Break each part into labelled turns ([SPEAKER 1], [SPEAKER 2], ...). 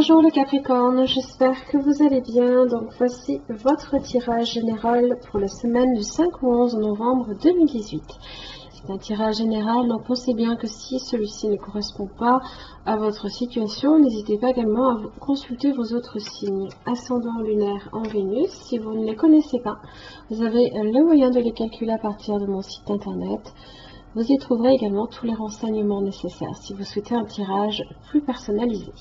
[SPEAKER 1] Bonjour le Capricorne, j'espère que vous allez bien. Donc voici votre tirage général pour la semaine du 5 au 11 novembre 2018. C'est un tirage général, donc pensez bien que si celui-ci ne correspond pas à votre situation, n'hésitez pas également à consulter vos autres signes. Ascendant lunaire en Vénus, si vous ne les connaissez pas, vous avez le moyen de les calculer à partir de mon site internet. Vous y trouverez également tous les renseignements nécessaires si vous souhaitez un tirage plus personnalisé.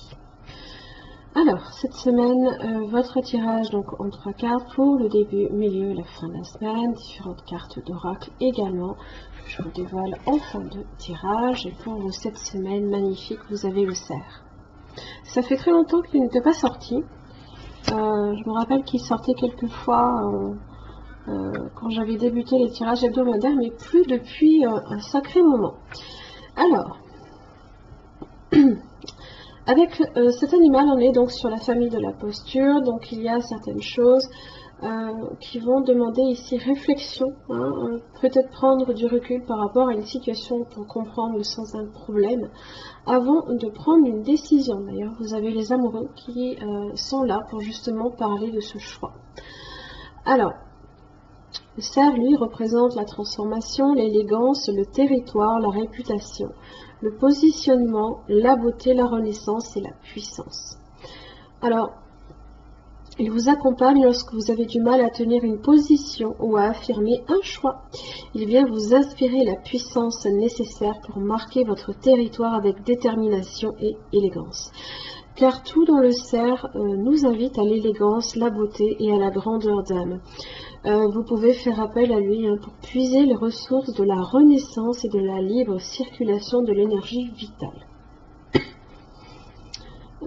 [SPEAKER 1] Alors, cette semaine, votre tirage donc en 3 cartes pour le début, milieu, la fin de la semaine, différentes cartes d'oracle également. Je vous dévoile en fin de tirage. Et pour vous, cette semaine magnifique, vous avez le cerf. Ça fait très longtemps qu'il n'était pas sorti. Je me rappelle qu'il sortait quelques fois quand j'avais débuté les tirages hebdomadaires, mais plus depuis un sacré moment. Alors... Avec cet animal, on est donc sur la famille de la posture, donc il y a certaines choses qui vont demander ici réflexion, peut-être prendre du recul par rapport à une situation pour comprendre le sens d'un problème, avant de prendre une décision. D'ailleurs, vous avez les amoureux qui sont là pour justement parler de ce choix. Alors, le cerf, lui, représente la transformation, l'élégance, le territoire, la réputation, le positionnement, la beauté, la renaissance et la puissance. Alors, il vous accompagne lorsque vous avez du mal à tenir une position ou à affirmer un choix. Il vient vous inspirer la puissance nécessaire pour marquer votre territoire avec détermination et élégance. Car tout dans le cerf nous invite à l'élégance, la beauté et à la grandeur d'âme. Vous pouvez faire appel à lui pour puiser les ressources de la renaissance et de la libre circulation de l'énergie vitale.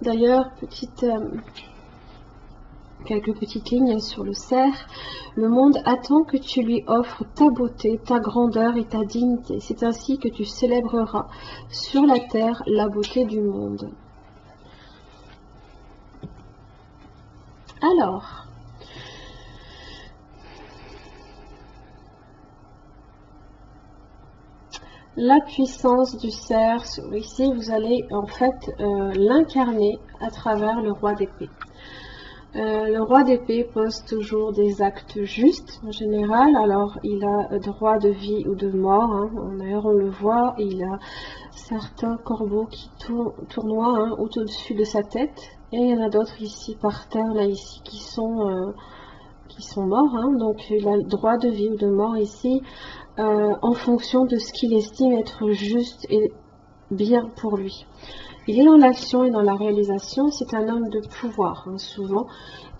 [SPEAKER 1] D'ailleurs, quelques petites lignes sur le cerf. Le monde attend que tu lui offres ta beauté, ta grandeur et ta dignité. C'est ainsi que tu célébreras sur la terre la beauté du monde. Alors, la puissance du cerf, ici vous allez en fait l'incarner à travers le roi d'épée. Le roi d'épée pose toujours des actes justes en général, alors il a droit de vie ou de mort, d'ailleurs on le voit, il a certains corbeaux qui tournoient au-dessus de sa tête, et il y en a d'autres ici par terre, là ici, qui sont morts, donc il a le droit de vie ou de mort ici, en fonction de ce qu'il estime être juste et bien pour lui. Il est dans l'action et dans la réalisation, c'est un homme de pouvoir, souvent.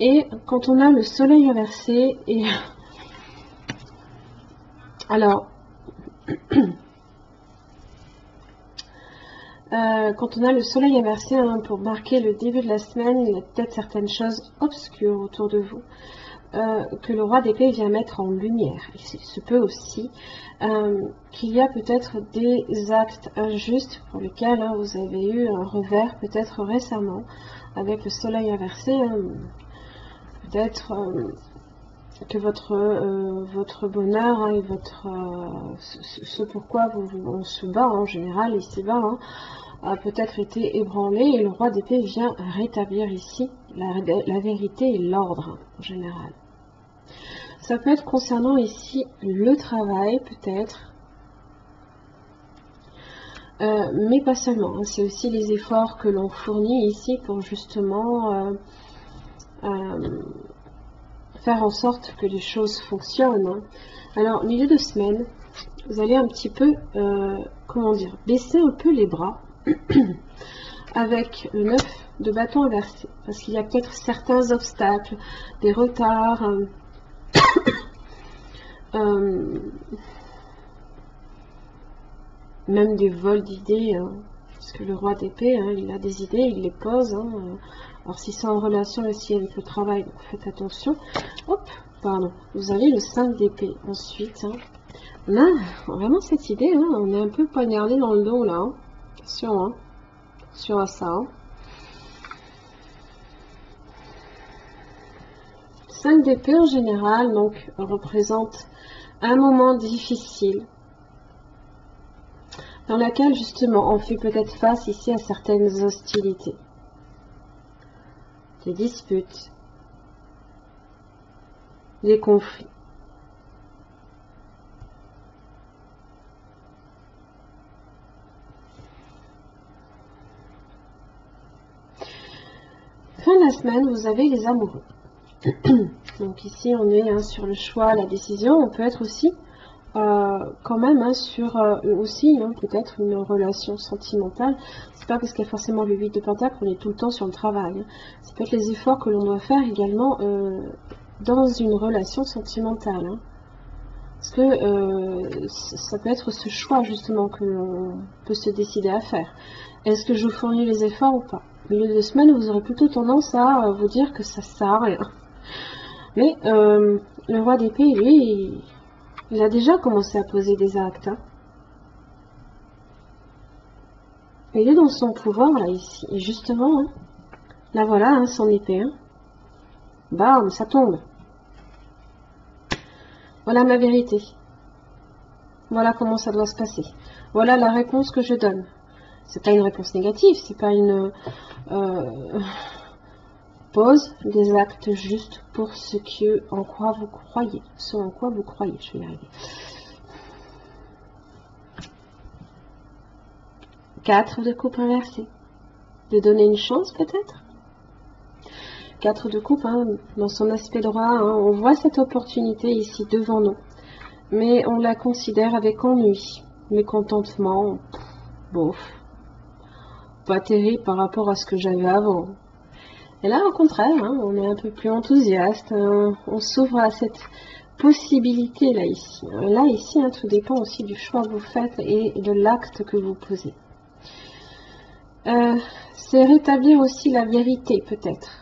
[SPEAKER 1] Et quand on a le soleil inversé, et alors, quand on a le soleil inversé, pour marquer le début de la semaine, il y a peut-être certaines choses obscures autour de vous. Que le roi d'épée vient mettre en lumière. Il se peut aussi qu'il y a peut-être des actes injustes pour lesquels vous avez eu un revers peut-être récemment avec le soleil inversé. Peut-être que votre bonheur et ce pourquoi on se bat en général ici-bas a peut-être été ébranlé, et le roi d'épée vient rétablir ici la vérité et l'ordre en général. Ça peut être concernant ici le travail peut-être, mais pas seulement, c'est aussi les efforts que l'on fournit ici pour justement faire en sorte que les choses fonctionnent. Alors, milieu de semaine, vous allez un petit peu, baisser un peu les bras avec le 9 de bâton inversé, parce qu'il y a peut-être certains obstacles, des retards, même des vols d'idées, parce que le roi d'épée, il a des idées, il les pose. Alors si c'est en relation aussi avec le travail, donc faites attention. Hop, pardon. Vous avez le 5 d'épée. Ensuite, on a vraiment cette idée, on est un peu poignardé dans le dos là. Attention, attention à ça. 5 d'épée en général, donc représente un moment difficile, dans laquelle justement on fait peut-être face ici à certaines hostilités. des disputes, des conflits. Fin de la semaine, vous avez les amoureux. Donc ici, on est sur le choix, la décision. On peut être aussi, quand même, sur aussi peut-être une relation sentimentale. C'est pas parce qu'il y a forcément le 8 de Pentacle qu'on est tout le temps sur le travail. Ça peut être les efforts que l'on doit faire également dans une relation sentimentale. Parce que ça peut être ce choix justement que l'on peut se décider à faire. Est-ce que je vous fournis les efforts ou pas? Au milieu de semaine, vous aurez plutôt tendance à vous dire que ça sert à rien. Mais le roi d'épée, lui, il a déjà commencé à poser des actes. Il est dans son pouvoir, là, ici. Et justement, là, voilà, son épée. Bam, ça tombe. Voilà ma vérité. Voilà comment ça doit se passer. Voilà la réponse que je donne. C'est pas une réponse négative, c'est pas une pose des actes justes pour ce en quoi vous croyez. Ce en quoi vous croyez, je vais y arriver. 4 de coupe inversée. De donner une chance peut-être. 4 de coupe, dans son aspect droit, on voit cette opportunité ici devant nous. Mais on la considère avec ennui, mécontentement, bof, pas terrible par rapport à ce que j'avais avant. Et là, au contraire, on est un peu plus enthousiaste, on s'ouvre à cette possibilité là ici. Là ici, tout dépend aussi du choix que vous faites et de l'acte que vous posez. C'est rétablir aussi la vérité peut-être.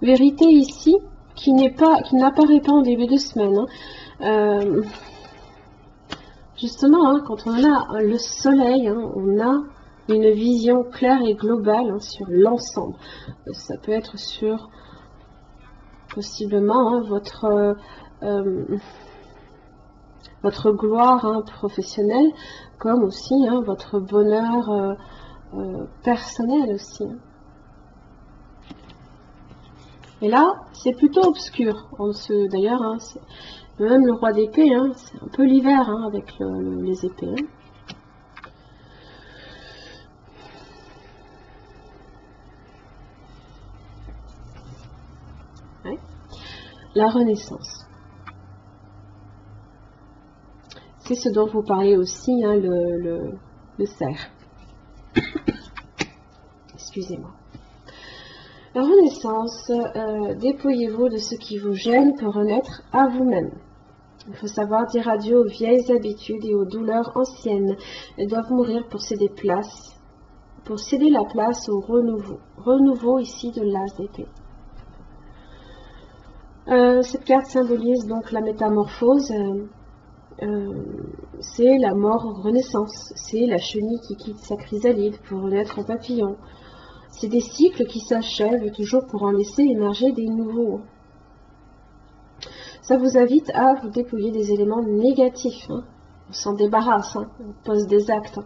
[SPEAKER 1] Vérité ici qui n'apparaît pas en début de semaine. Justement, quand on a le soleil, on a une vision claire et globale sur l'ensemble. Ça peut être sur possiblement votre gloire professionnelle, comme aussi votre bonheur personnel aussi. Et là, c'est plutôt obscur. D'ailleurs, même le roi d'épée, c'est un peu l'hiver avec les épées. Ouais. La renaissance. C'est ce dont vous parlez aussi, le cerf. Excusez-moi. La renaissance, dépouillez-vous de ce qui vous gêne pour renaître à vous-même. Il faut savoir dire adieu aux vieilles habitudes et aux douleurs anciennes. Elles doivent mourir pour céder la place au renouveau. Renouveau ici de l'as d'épée. Cette carte symbolise donc la métamorphose. C'est la mort renaissance. C'est la chenille qui quitte sa chrysalide pour naître en papillon. C'est des cycles qui s'achèvent toujours pour en laisser émerger des nouveaux. Ça vous invite à vous dépouiller des éléments négatifs. On s'en débarrasse, on pose des actes.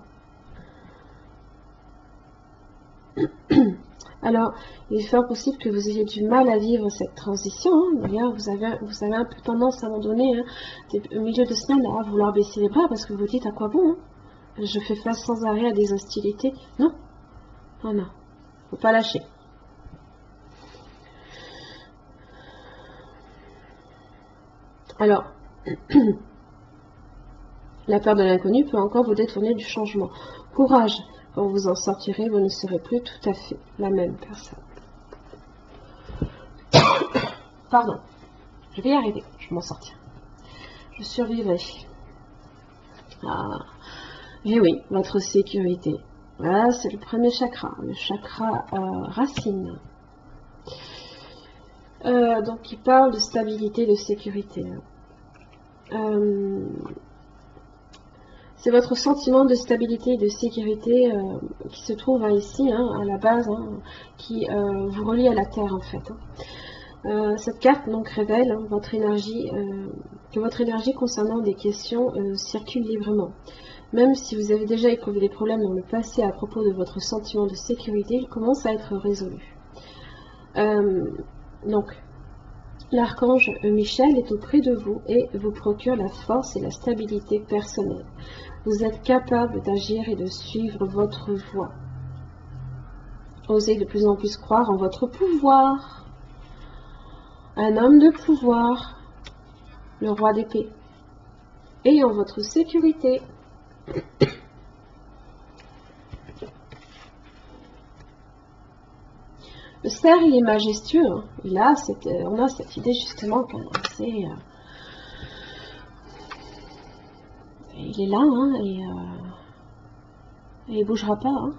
[SPEAKER 1] Alors, il est fort possible que vous ayez du mal à vivre cette transition. D'ailleurs, vous avez un peu tendance à un moment donné, au milieu de semaine, à vouloir baisser les bras parce que vous dites à quoi bon je fais face sans arrêt à des hostilités. Non, non. Faut pas lâcher. Alors, la peur de l'inconnu peut encore vous détourner du changement. Courage, quand vous en sortirez, vous ne serez plus tout à fait la même personne. Pardon, je vais y arriver, je vais m'en sortir. Je survivrai. Et oui, votre sécurité. Voilà, c'est le premier chakra, le chakra racine. Donc, il parle de stabilité, de sécurité. C'est votre sentiment de stabilité et de sécurité qui se trouve ici, à la base, qui vous relie à la Terre, en fait. Cette carte, donc, révèle votre énergie que votre énergie concernant des questions circule librement. Même si vous avez déjà éprouvé des problèmes dans le passé à propos de votre sentiment de sécurité, il commence à être résolu. Donc, l'archange Michel est auprès de vous et vous procure la force et la stabilité personnelle. Vous êtes capable d'agir et de suivre votre voie. Osez de plus en plus croire en votre pouvoir. Un homme de pouvoir, le roi d'épée, et en votre sécurité. Le cerf, il est majestueux. Hein. On a cette idée justement qu'il il est là, hein, et il bougera pas. Hein.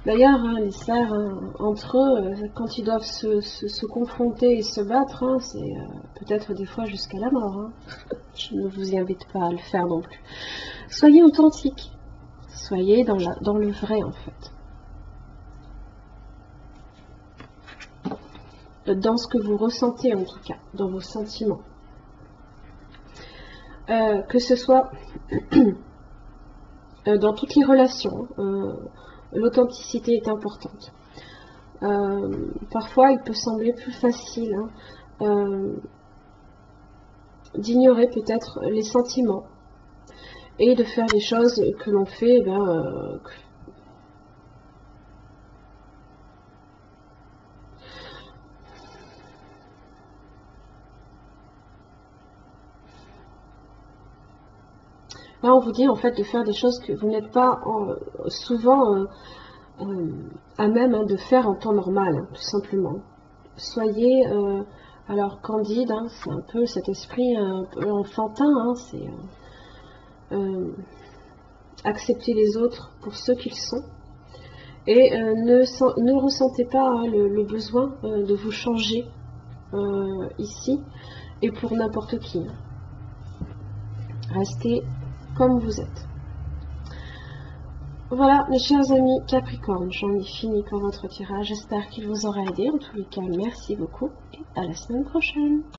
[SPEAKER 1] D'ailleurs, hein, les cerfs, hein, entre eux, quand ils doivent se confronter et se battre, hein, c'est peut-être des fois jusqu'à la mort. Hein. Je ne vous invite pas à le faire non plus. Soyez authentique. Soyez dans le vrai, en fait. Dans ce que vous ressentez, en tout cas, dans vos sentiments. Que ce soit dans toutes les relations, l'authenticité est importante. Parfois, il peut sembler plus facile d'ignorer peut-être les sentiments et de faire des choses que l'on fait, là, on vous dit en fait de faire des choses que vous n'êtes pas souvent à même de faire en temps normal, hein, tout simplement. Soyez alors candide, hein, c'est un peu cet esprit un peu enfantin, hein, c'est accepter les autres pour ceux qu'ils sont. Et ne ressentez pas hein, le besoin de vous changer ici et pour n'importe qui. Restez comme vous êtes. Voilà, mes chers amis Capricorne, j'en ai fini pour votre tirage. J'espère qu'il vous aura aidé. En tous les cas, merci beaucoup et à la semaine prochaine.